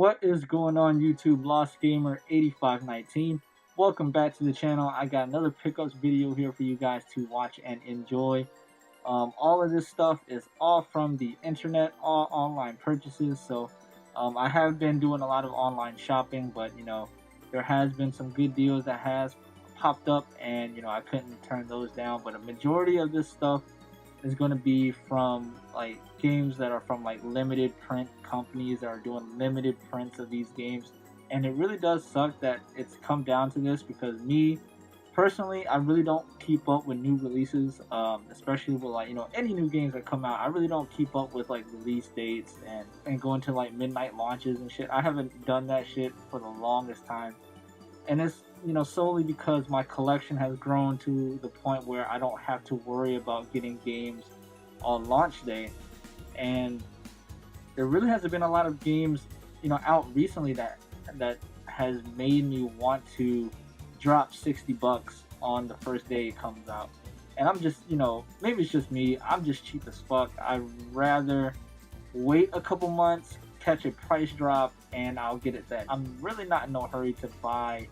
What is going on YouTube? Lost Gamer 8519. Welcome back to the channel. I got another pickups video here for you guys to watch and enjoy. All of this stuff is all from the internet, all online purchases. So I have been doing a lot of online shopping, but there has been some good deals that has popped up, and I couldn't turn those down. But a majority of this stuff is going to be from like games that are from like limited print companies that are doing limited prints of these games. And it really does suck that it's come down to this, because me personally, I really don't keep up with new releases, especially with like any new games that come out. I really don't keep up with like release dates and going to like midnight launches and shit. I haven't done that shit for the longest time, and it's solely because my collection has grown to the point where I don't have to worry about getting games on launch day. And there really hasn't been a lot of games out recently that has made me want to drop $60 on the first day it comes out. And I'm just, maybe it's just me, I'm just cheap as fuck. I'd rather wait a couple months, catch a price drop, and I'll get it then. I'm really not in no hurry to buy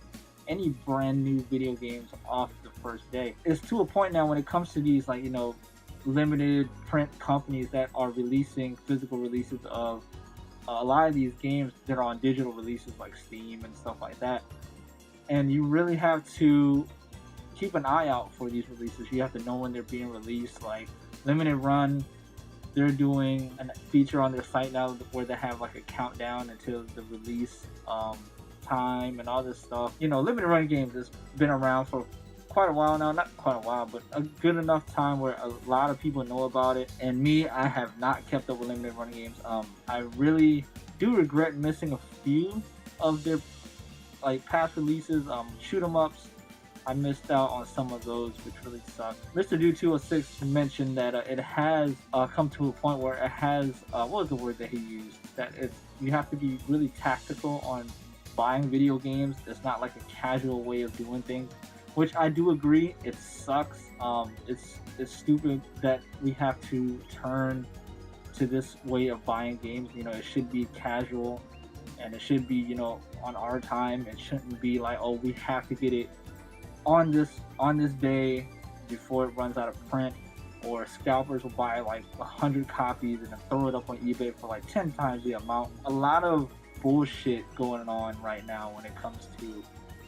any brand new video games off the first day. It's to a point now when it comes to these like limited print companies that are releasing physical releases of a lot of these games that are on digital releases like Steam and stuff like that. And you really have to keep an eye out for these releases. You have to know when they're being released. Like Limited Run, they're doing a feature on their site now where they have like a countdown until the release time and all this stuff. Limited Run games has been around for quite a while now. Not quite a while, but a good enough time where a lot of people know about it. And me, I have not kept up with Limited Run games. I really do regret missing a few of their like past releases. Shoot 'em ups, I missed out on some of those, which really sucked. Mr. Do 206 mentioned that it has come to a point where it has what was the word that he used? That you have to be really tactical on buying video games. It's not like a casual way of doing things, which I do agree. It sucks. It's stupid that we have to turn to this way of buying games. It should be casual, and it should be on our time. It shouldn't be like, oh, we have to get it on this day before it runs out of print, or scalpers will buy like 100 copies and then throw it up on eBay for like 10 times the amount. A lot of bullshit going on right now when it comes to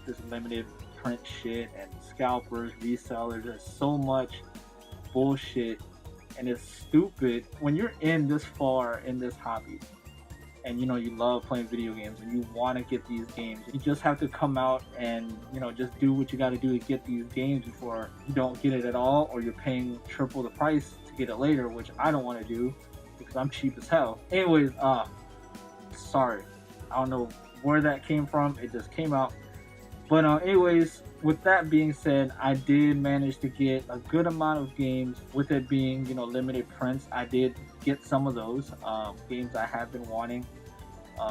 this limited print shit and scalpers, resellers. There's so much bullshit, and it's stupid when you're in this far in this hobby and you love playing video games and you want to get these games. You just have to come out and just do what you got to do to get these games before you don't get it at all, or you're paying triple the price to get it later, which I don't want to do because I'm cheap as hell. Anyways, sorry, I don't know where that came from. It just came out. But anyways, with that being said, I did manage to get a good amount of games. With it being limited prints, I did get some of those games I have been wanting.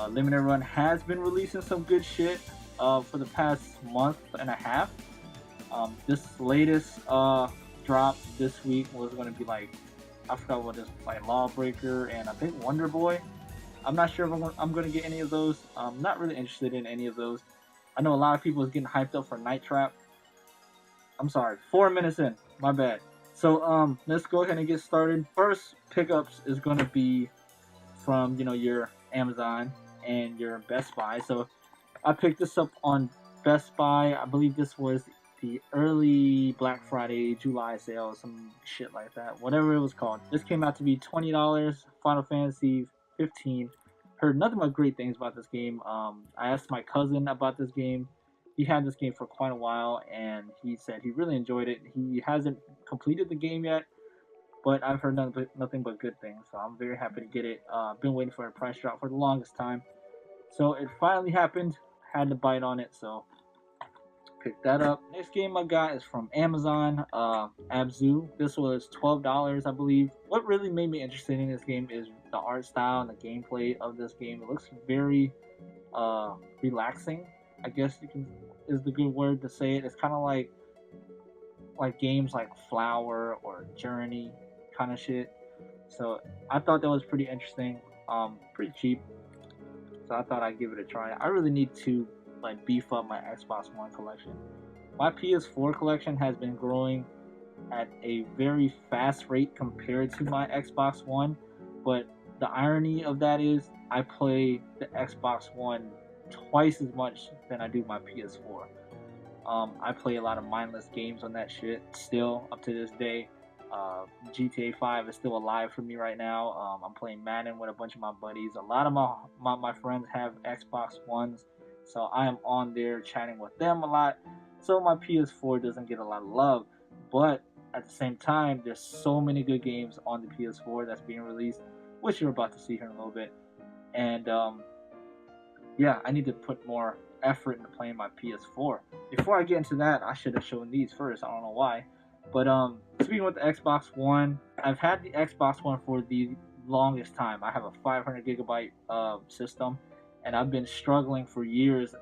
Limited Run has been releasing some good shit for the past month and a half. This latest drop this week was going to be like, I forgot what it is, like Lawbreaker and I think Wonder Boy. I'm not sure if I'm going to get any of those. I'm not really interested in any of those. I know a lot of people is getting hyped up for Night Trap. I'm sorry, 4 minutes in, my bad. So let's go ahead and get started. First pickups is going to be from your Amazon and your Best Buy. So I picked this up on Best Buy. I believe this was the early Black Friday July sale, some shit like that, whatever it was called. This came out to be $20. Final Fantasy 15. Heard nothing but great things about this game. I asked my cousin about this game. He had this game for quite a while, and he said he really enjoyed it. He hasn't completed the game yet, but I've heard nothing but good things, so I'm very happy to get it. Been waiting for a price drop for the longest time, so it finally happened. Had to bite on it, so pick that up. Next game I got is from Amazon, Abzu. This was $12, I believe. What really made me interested in this game is the art style and the gameplay of this game. It looks very relaxing, I guess is the good word to say it. It's kind of like games like Flower or Journey kind of shit. So I thought that was pretty interesting. Pretty cheap. so I thought I'd give it a try. I really need to like beef up my Xbox One collection. My PS4 collection has been growing at a very fast rate compared to my Xbox One, but the irony of that is I play the Xbox One twice as much than I do my PS4. I play a lot of mindless games on that shit still up to this day. GTA 5 is still alive for me right now. I'm playing Madden with a bunch of my buddies. A lot of my friends have Xbox Ones, so I am on there chatting with them a lot. So my PS4 doesn't get a lot of love, but at the same time, there's so many good games on the PS4 that's being released, which you're about to see here in a little bit. And yeah, I need to put more effort into playing my PS4. Before I get into that, I should have shown these first. I don't know why. But speaking with the Xbox One, I've had the Xbox One for the longest time. I have a 500 gigabyte system, and I've been struggling for years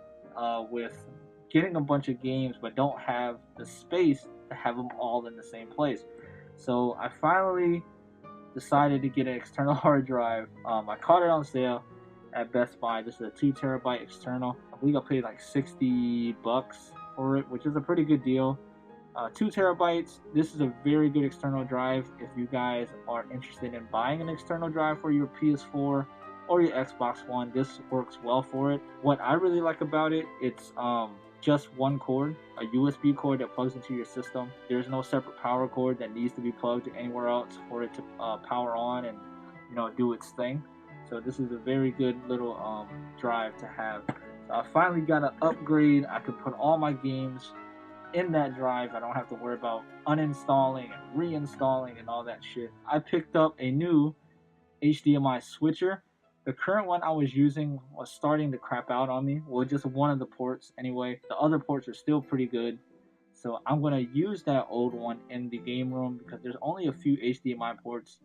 with getting a bunch of games, but don't have the space to have them all in the same place. So I finally decided to get an external hard drive. I caught it on sale at Best Buy. This is a 2 terabyte external. I believe I paid like $60 for it, which is a pretty good deal. 2 terabytes. This is a very good external drive. If you guys are interested in buying an external drive for your PS4 or your Xbox One, this works well for it. What I really like about it, it's just one cord, a USB cord that plugs into your system. There's no separate power cord that needs to be plugged anywhere else for it to power on and do its thing. So this is a very good little drive to have. So I finally got an upgrade. I could put all my games in that drive. I don't have to worry about uninstalling and reinstalling and all that shit. I picked up a new HDMI switcher. The current one I was using was starting to crap out on me. Well, just one of the ports anyway. The other ports are still pretty good. So I'm going to use that old one in the game room because there's only a few HDMI ports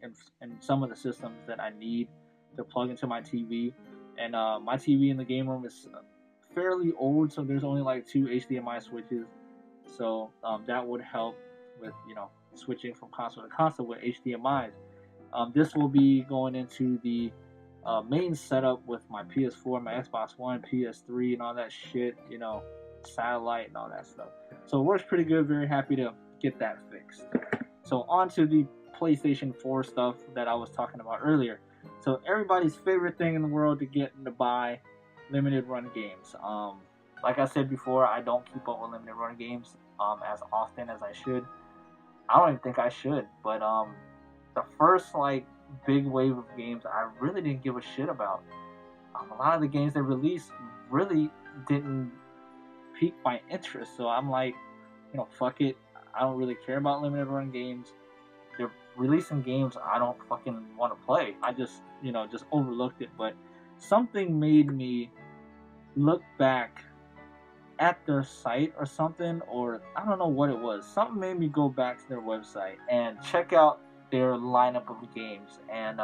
in some of the systems that I need to plug into my TV. And my TV in the game room is fairly old, so there's only like 2 HDMI switches. So that would help with switching from console to console with HDMIs. This will be going into the main setup with my PS4, my Xbox One, PS3, and all that shit, satellite and all that stuff. So it works pretty good. Very happy to get that fixed. So on to the PlayStation 4 stuff that I was talking about earlier. So everybody's favorite thing in the world to get and to buy, limited run games. Like I said before, I don't keep up with limited run games as often as I should. I don't even think I should, but the first big wave of games I really didn't give a shit about. A lot of the games they released really didn't pique my interest, so I'm like, fuck it. I don't really care about limited run games. They're releasing games I don't fucking want to play. I just overlooked it, but something made me look back at their site or something, or I don't know what it was. Something made me go back to their website and check out their lineup of games. And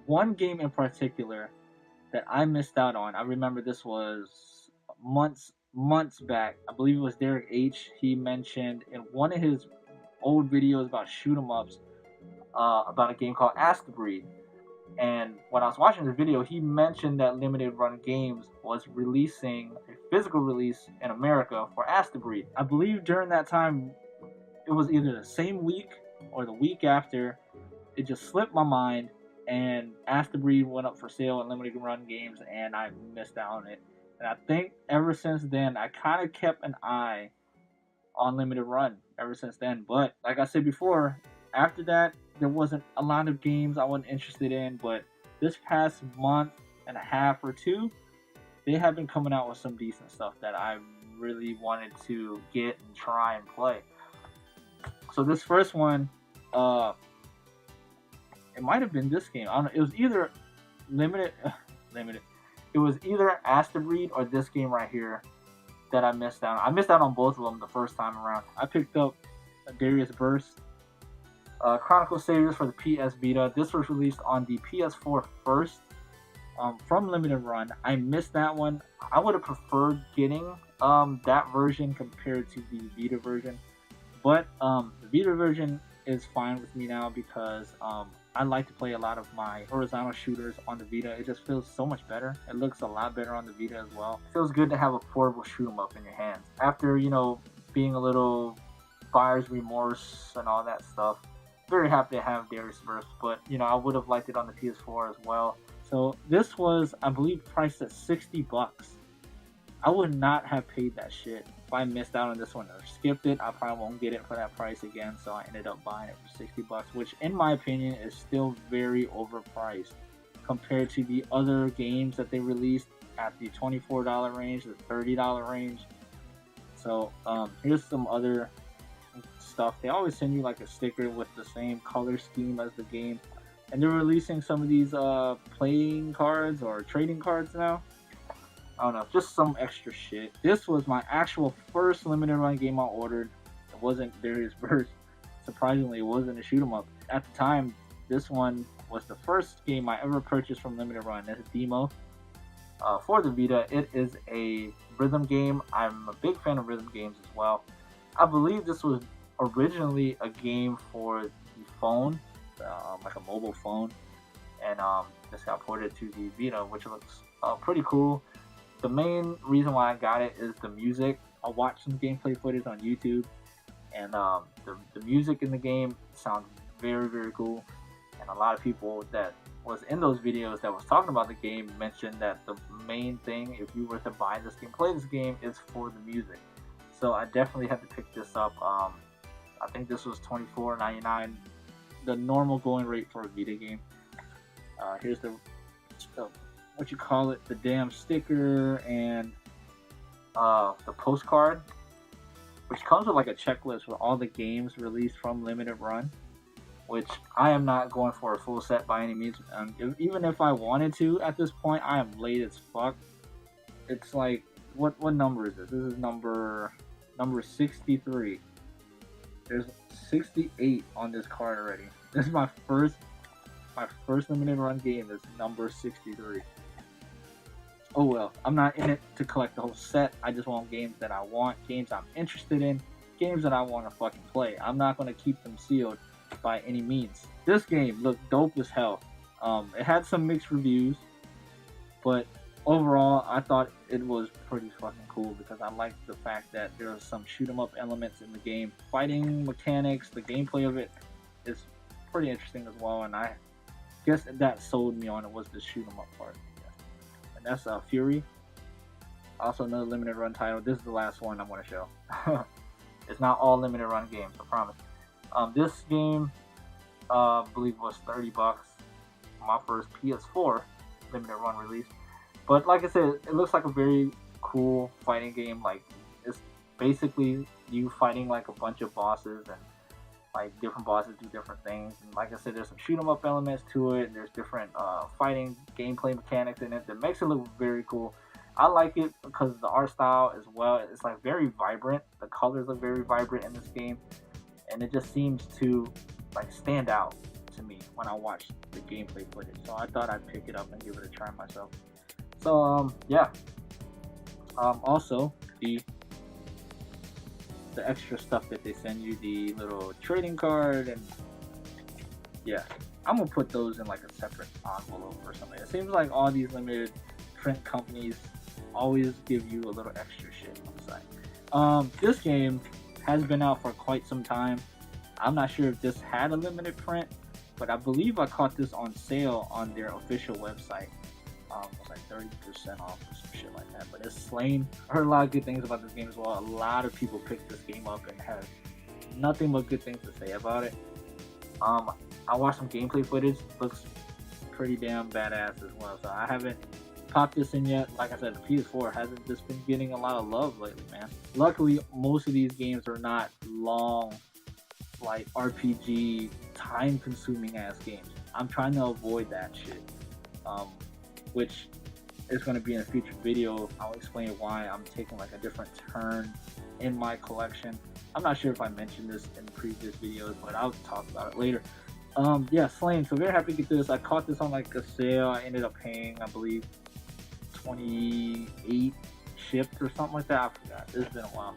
one game in particular that I missed out on, I remember this was months back. I believe it was Derek H. He mentioned in one of his old videos about shoot 'em ups about a game called Astabreed. And when I was watching this video, he mentioned that Limited Run Games was releasing a physical release in America for Astabreed. I believe during that time, it was either the same week or the week after. It just slipped my mind, and Astabreed went up for sale in Limited Run Games, and I missed out on it. And I think ever since then, I kind of kept an eye on Limited Run ever since then. But like I said before, after that, there wasn't a lot of games I wasn't interested in, but this past month and a half or two, they have been coming out with some decent stuff that I really wanted to get and try and play. So this first one, it might have been this game. I don't know. It was either limited. It was either Astabreed or this game right here that I missed out on. I missed out on both of them the first time around. I picked up Darius Burst. Chronicle Saviors for the PS Vita. This was released on the PS4 first from Limited Run. I missed that one. I would have preferred getting that version compared to the Vita version. But the Vita version is fine with me now because I I like to play a lot of my horizontal shooters on the Vita. It just feels so much better. It looks a lot better on the Vita as well. It feels good to have a portable shoot 'em up in your hands. After, you know, being a little buyer's remorse and all that stuff, very happy to have Darius Burst, but, you know, I would have liked it on the PS4 as well. So this was, I believe, priced at $60. I would not have paid that shit if I missed out on this one or skipped it. I probably won't get it for that price again, so I ended up buying it for $60, which in my opinion is still very overpriced compared to the other games that they released at the $24 range, the $30 range. So here's some other stuff. They always send you like a sticker with the same color scheme as the game, and they're releasing some of these playing cards or trading cards now. I don't know, just some extra shit. This was my actual first limited run game I ordered. It wasn't Darius Burst. Surprisingly, it wasn't a shoot 'em up. At the time, this one was the first game I ever purchased from limited run. It's a demo for the Vita. It is a rhythm game. I'm a big fan of rhythm games as well. I believe this was originally a game for the phone, like a mobile phone, and this got ported to the Vita, which looks pretty cool. The main reason why I got it is the music. I watched some gameplay footage on YouTube, and the music in the game sounds very, very cool. And a lot of people that was in those videos that was talking about the game mentioned that the main thing, if you were to buy this game, play this game, is for the music. So I definitely had to pick this up. I think this was $24.99, the normal going rate for a Vita game. Here's the what you call it, the damn sticker and the postcard, which comes with like a checklist with all the games released from limited run, which I am not going for a full set by any means. Even if I wanted to at this point, I am late as fuck. It's like, what number is this? This is number 63. There's 68 on this card already. This is my first limited run game. Is number 63. Oh well, I'm not in it to collect the whole set. I just want games that I want, games I'm interested in, games that I want to fucking play. I'm not going to keep them sealed by any means. This game looked dope as hell. It had some mixed reviews, but overall, I thought it was pretty fucking cool because I liked the fact that there are some shoot 'em up elements in the game. Fighting mechanics, the gameplay of it is pretty interesting as well, and I guess that sold me on it was the shoot 'em up part. And that's Fury. Also another limited run title. This is the last one I'm going to show. It's not all limited run games, I promise. This game, I believe was $30. My first PS4 limited run release. But like I said, it looks like a very cool fighting game. Like, it's basically you fighting like a bunch of bosses, and like different bosses do different things. And like I said, there's some shoot 'em up elements to it. There's different fighting gameplay mechanics in it that makes it look very cool. I like it because of the art style as well. It's like very vibrant. The colors look very vibrant in this game, and it just seems to like stand out to me when I watch the gameplay footage. So I thought I'd pick it up and give it a try myself. So yeah. Also the extra stuff that they send you, the little trading card, and yeah, I'm gonna put those in like a separate envelope or something. It seems like all these limited print companies always give you a little extra shit on the side. This game has been out for quite some time. I'm not sure if this had a limited print, but I believe I caught this on sale on their official website. It was like 30% off or some shit like that. But it's Slain. I heard a lot of good things about this game as well. A lot of people picked this game up and have nothing but good things to say about it. I watched some gameplay footage. Looks pretty damn badass as well. So I haven't popped this in yet. Like I said, the PS4 hasn't just been getting a lot of love lately, man. Luckily, most of these games are not long, like RPG, time-consuming ass games. I'm trying to avoid that shit. Which is going to be in a future video. I'll explain why I'm taking like a different turn in my collection. I'm not sure if I mentioned this in previous videos, but I'll talk about it later. Yeah, Slain. So very happy to get this. I caught this on like a sale. I ended up paying, I believe, 28 shipped or something like that. I forgot. It's been a while.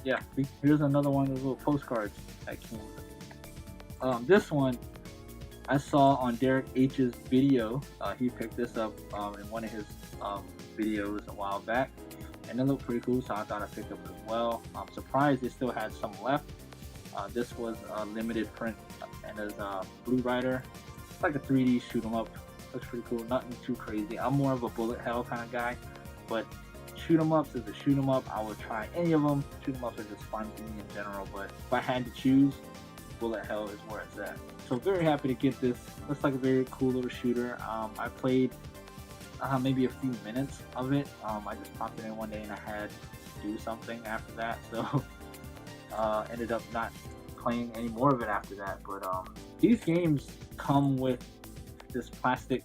Yeah, here's another one of those little postcards that came with it. This one, I saw on Derek H's video, he picked this up in one of his videos a while back, and it looked pretty cool, so I thought I'd pick up as well. I'm surprised they still had some left. This was a limited print, and it's Blue Rider. It's like a 3D shoot 'em up. Looks pretty cool. Nothing too crazy. I'm more of a bullet hell kind of guy, but shoot 'em ups is a shoot 'em up. I would try any of them. Shoot 'em ups are just fun to me in general, but if I had to choose, bullet hell is where it's at. So very happy to get this. Looks like a very cool little shooter. I played maybe a few minutes of it. I just popped it in one day and I had to do something after that, so ended up not playing any more of it after that. But these games come with this plastic,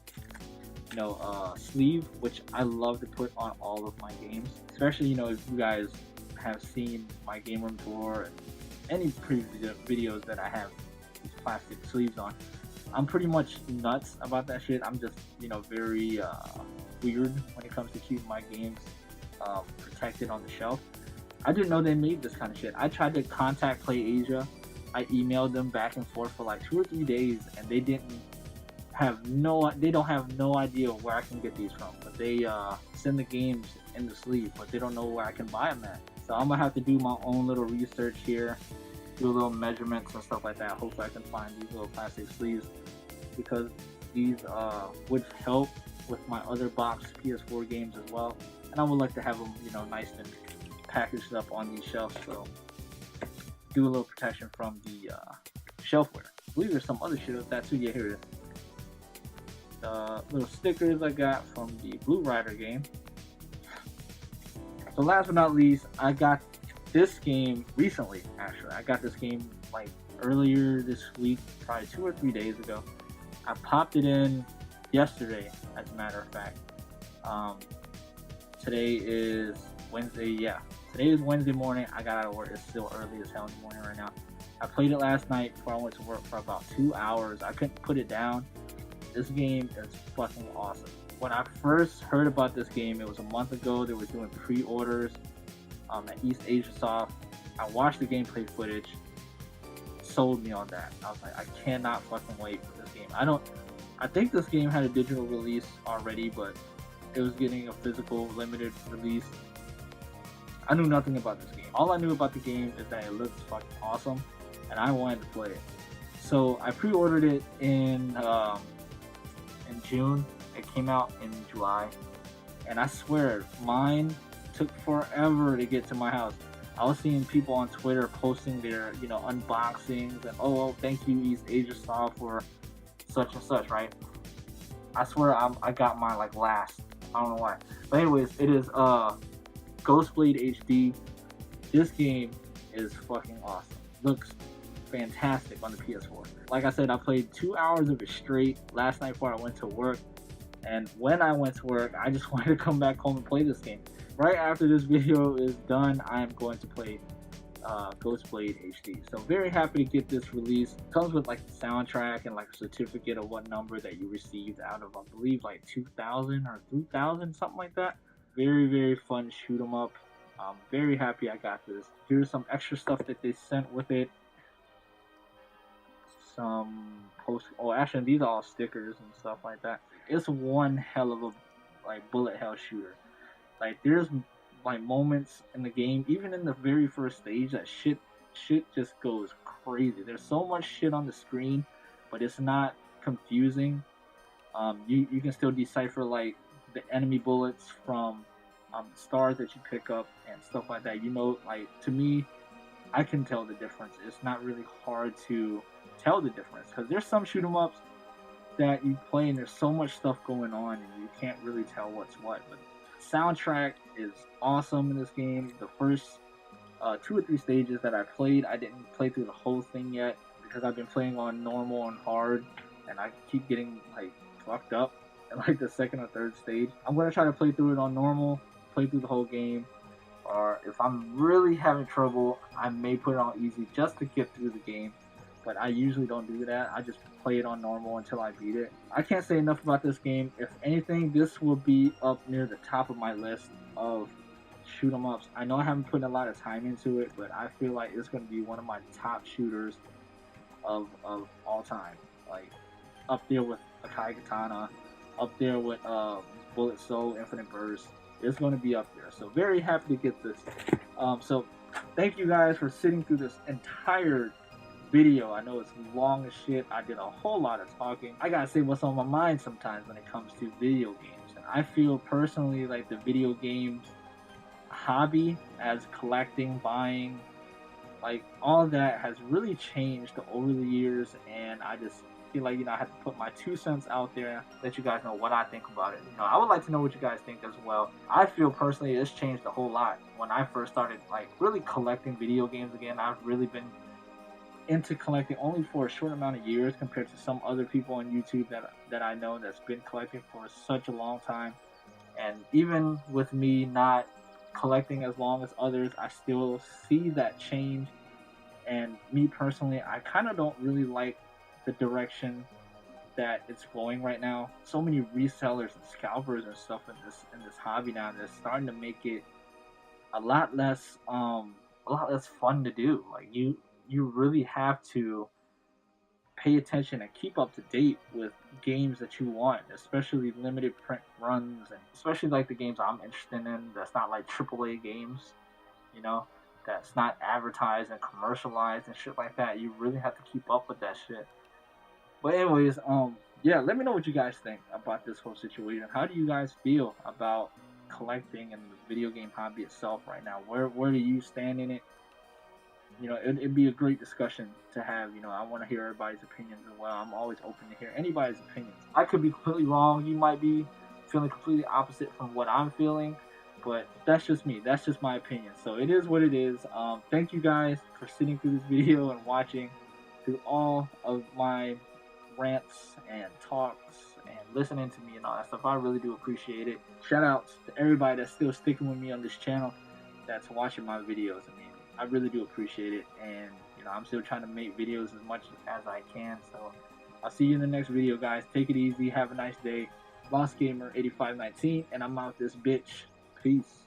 sleeve, which I love to put on all of my games, especially if you guys have seen my game room tour and any previous videos that I have these plastic sleeves on. I'm pretty much nuts about that shit. I'm just very weird when it comes to keeping my games protected on the shelf. I didn't know they made this kind of shit. I tried to contact PlayAsia. I emailed them back and forth for like 2 or 3 days, and they don't have no idea where I can get these from. But they send the games in the sleeve, but they don't know where I can buy them at. So I'm gonna have to do my own little research here, do a little measurements and stuff like that. Hopefully I can find these little plastic sleeves, because these would help with my other box PS4 games as well. And I would like to have them, nice and packaged up on these shelves, so do a little protection from the shelfware. I believe there's some other shit with that too. Yeah, here it is. The little stickers I got from the Blue Rider game. So last but not least, I got this game recently. Actually, I got this game like earlier this week, probably 2 or 3 days ago. I popped it in yesterday, as a matter of fact. Today is Wednesday. Yeah, today is Wednesday morning. I got out of work. It's still early as hell in the morning right now. I played it last night before I went to work for about 2 hours. I couldn't put it down. This game is fucking awesome. When I first heard about this game, it was a month ago. They were doing pre-orders at East Asia Soft. I watched the gameplay footage. Sold me on that. I was like, I cannot fucking wait for this game. I think this game had a digital release already, but it was getting a physical limited release. I knew nothing about this game. All I knew about the game is that it looked fucking awesome, and I wanted to play it. So I pre-ordered it in June. It came out in July, and I swear mine took forever to get to my house. I was seeing people on Twitter posting their unboxings and thank you East Asia Soft for such and such, right? I swear I got mine like last. I don't know why, but anyways, it is Ghostblade HD. This game is fucking awesome. Looks fantastic on the PS4. Like I said, I played 2 hours of it straight last night before I went to work. And when I went to work, I just wanted to come back home and play this game. Right after this video is done, I am going to play Ghostblade HD. So very happy to get this release. It comes with like the soundtrack and like a certificate of what number that you received out of, I believe, like 2,000 or 3,000, something like that. Very, very fun shoot 'em up. I'm very happy I got this. Here's some extra stuff that they sent with it. Some actually these are all stickers and stuff like that. It's one hell of a bullet hell shooter. Like there's like moments in the game, even in the very first stage, that shit just goes crazy. There's so much shit on the screen, but it's not confusing. You can still decipher like the enemy bullets from stars that you pick up and stuff like that. Like to me, I can tell the difference. It's not really hard to tell the difference, because there's some shoot 'em ups that you play and there's so much stuff going on and you can't really tell what's what. But soundtrack is awesome in this game. The first 2 or 3 stages that I played, I didn't play through the whole thing yet because I've been playing on normal and hard, and I keep getting like fucked up in like the second or third stage. I'm gonna try to play through it on normal, play through the whole game, or if I'm really having trouble, I may put it on easy just to get through the game. But I usually don't do that. I just play it on normal until I beat it. I can't say enough about this game. If anything, this will be up near the top of my list of shoot 'em ups. I know I haven't put a lot of time into it, but I feel like it's going to be one of my top shooters of all time. Like, up there with Akai Katana, up there with Bullet Soul, Infinite Burst. It's going to be up there. So very happy to get this. So thank you guys for sitting through this entire video. I know it's long as shit. I did a whole lot of talking. I gotta say what's on my mind sometimes when it comes to video games. And I feel personally like the video games hobby, as collecting, buying, like all that has really changed over the years, and I just feel like I have to put my 2 cents out there, let you guys know what I think about it. I would like to know what you guys think as well. I feel personally it's changed a whole lot. When I first started like really collecting video games again, I've really been into collecting only for a short amount of years compared to some other people on YouTube that I know that's been collecting for such a long time. And even with me not collecting as long as others, I still see that change. And me personally, I kind of don't really like the direction that it's going right now. So many resellers and scalpers and stuff in this hobby now that's starting to make it a lot less fun to do. Like you really have to pay attention and keep up to date with games that you want, especially limited print runs, and especially like the games I'm interested in that's not like AAA games, you know, that's not advertised and commercialized and shit like that. You really have to keep up with that shit. But anyways, yeah, let me know what you guys think about this whole situation. How do you guys feel about collecting and the video game hobby itself right now? Where do you stand in it? It'd be a great discussion to have. I want to hear everybody's opinions as well. I'm always open to hear anybody's opinions. I could be completely wrong. You might be feeling completely opposite from what I'm feeling, but that's just me. That's just my opinion. So it is what it is. Thank you guys for sitting through this video and watching through all of my rants and talks and listening to me and all that stuff. I really do appreciate it. Shout outs to everybody that's still sticking with me on this channel, that's watching my videos. I really do appreciate it, and I'm still trying to make videos as much as I can. So I'll see you in the next video, guys. Take it easy. Have a nice day. Lost Gamer 8519, and I'm out this bitch. Peace.